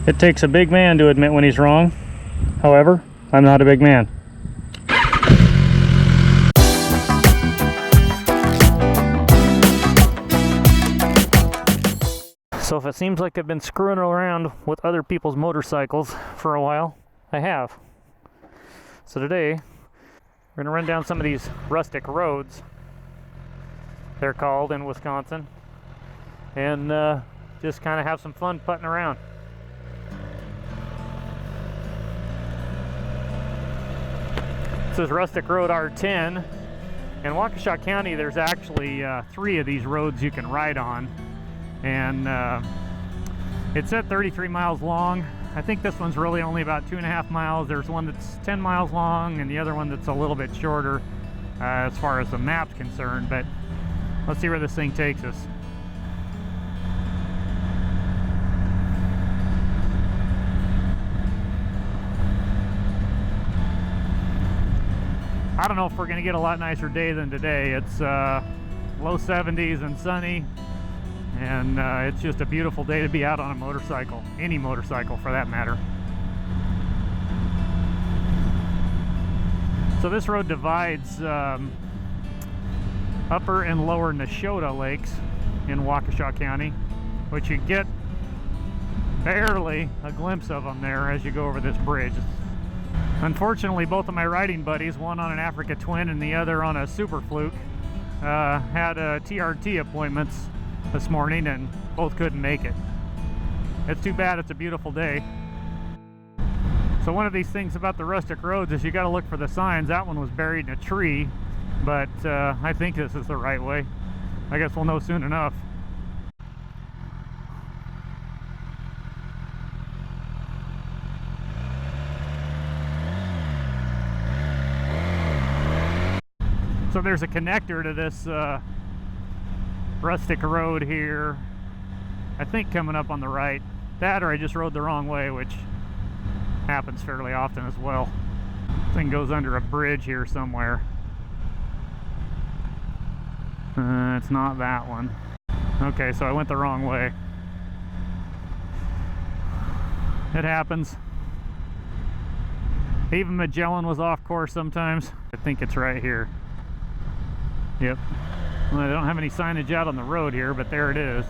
It takes a big man to admit when he's wrong. However, I'm not a big man. So if it seems like I've been screwing around with other people's motorcycles for a while, I have. So today, we're going to run down some of these rustic roads, they're called in Wisconsin, and just kind of have some fun putting around. This is Rustic Road R10. In Waukesha County, there's actually 3 of these roads you can ride on, and it's at 33 miles long. I think this one's really only about 2.5 miles. There's one that's 10 miles long and the other one that's a little bit shorter as far as the map's concerned, but let's see where this thing takes us. I don't know if we're going to get a lot nicer day than today. It's low 70s and sunny, and it's just a beautiful day to be out on a motorcycle, any motorcycle for that matter. So this road divides upper and lower Neshota lakes in Waukesha County, which you get barely a glimpse of them there as you go over this bridge. Unfortunately, both of my riding buddies, one on an Africa Twin and the other on a Super Fluke, had TRT appointments this morning and both couldn't make it. It's too bad. It's a beautiful day. So one of these things about the rustic roads is you got to look for the signs. That one was buried in a tree, but I think this is the right way. I guess we'll know soon enough. So there's a connector to this rustic road here, I think coming up on the right. That or I just rode the wrong way, which happens fairly often as well. This thing goes under a bridge here somewhere. It's not that one. Okay, so I went the wrong way. It happens. Even Magellan was off course sometimes. I think it's right here. Yep. Well, I don't have any signage out on the road here, but there it is.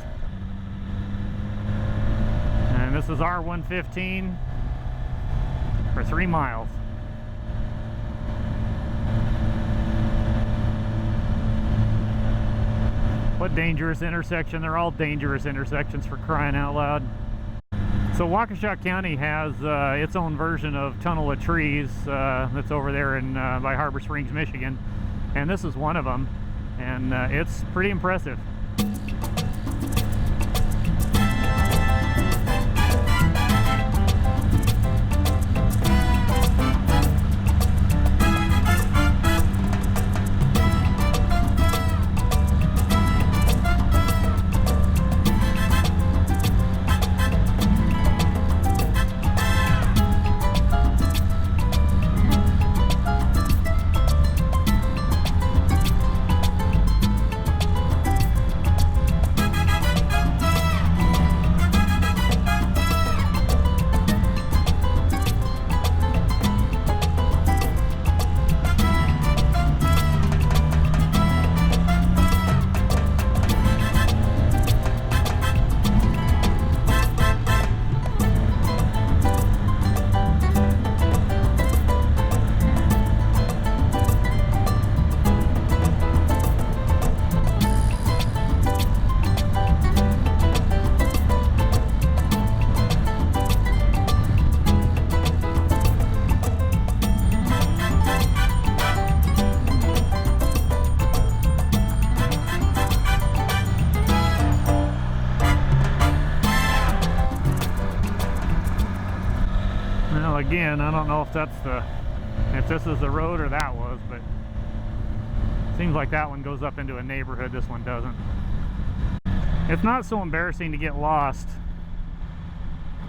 And this is R115 for 3 miles. What dangerous intersection. They're all dangerous intersections, for crying out loud. So Waukesha County has its own version of Tunnel of Trees that's over there in by Harbor Springs, Michigan. And this is one of them, and it's pretty impressive. Well, again, I don't know if this is the road or that was, but it seems like that one goes up into a neighborhood, this one doesn't. It's not so embarrassing to get lost,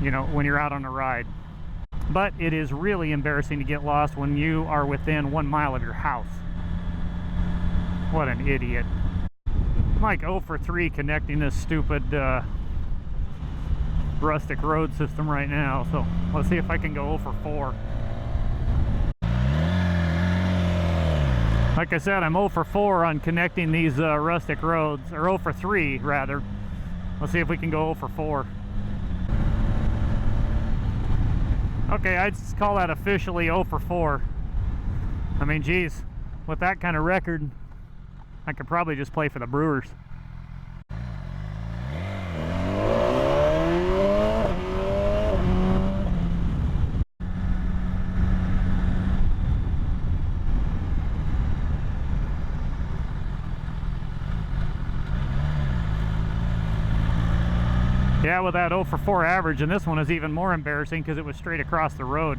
you know, when you're out on a ride, but it is really embarrassing to get lost when you are within 1 mile of your house. What an idiot. I'm like 0 for 3 connecting this stupid Rustic Road system right now, so let's see if I can go 0 for 4. Like I said, I'm 0 for 4 on connecting these rustic roads, or 0 for 3 rather. Let's see if we can go 0 for 4. Okay, I'd call that officially 0 for 4. I mean, geez, with that kind of record, I could probably just play for the Brewers. Yeah, with that 0 for 4 average, and this one is even more embarrassing because it was straight across the road.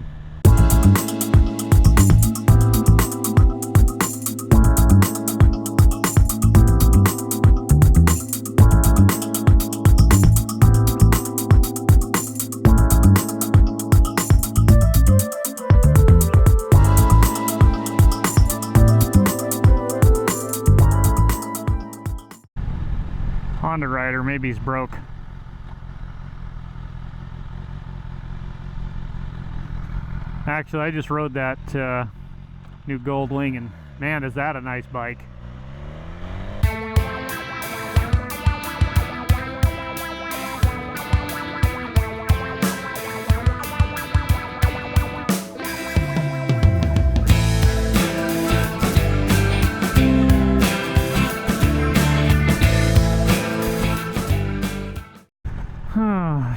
Honda rider, maybe he's broke. Actually, I just rode that new Gold Wing, and man, is that a nice bike.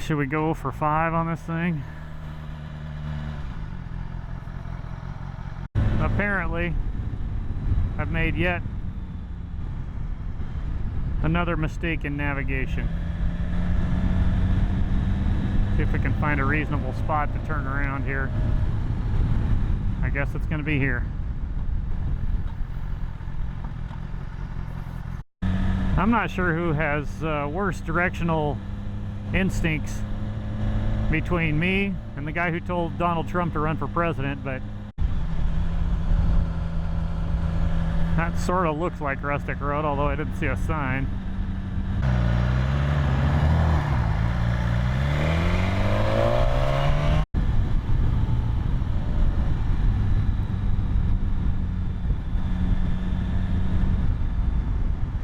Should we go for 5 on this thing? Apparently, I've made yet another mistake in navigation. See if we can find a reasonable spot to turn around here. I guess it's going to be here. I'm not sure who has worse directional instincts between me and the guy who told Donald Trump to run for president, but that sort of looks like Rustic Road, although I didn't see a sign.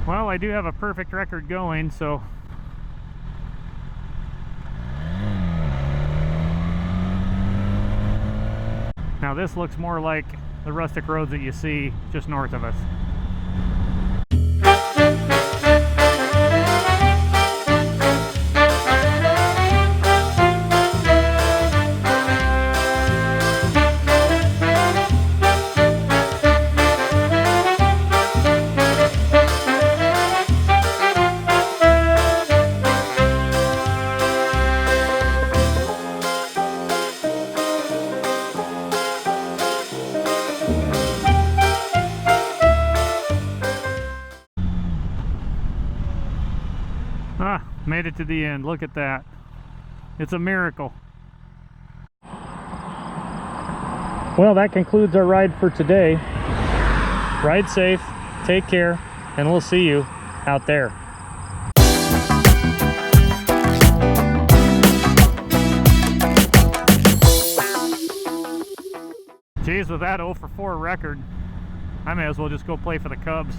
Well, I do have a perfect record going, so now this looks more like the rustic roads that you see just north of us. Made it to the end. Look at that. It's a miracle. Well, that concludes our ride for today. Ride safe, take care, and we'll see you out there. Geez, with that 0 for 4 record, I may as well just go play for the Cubs.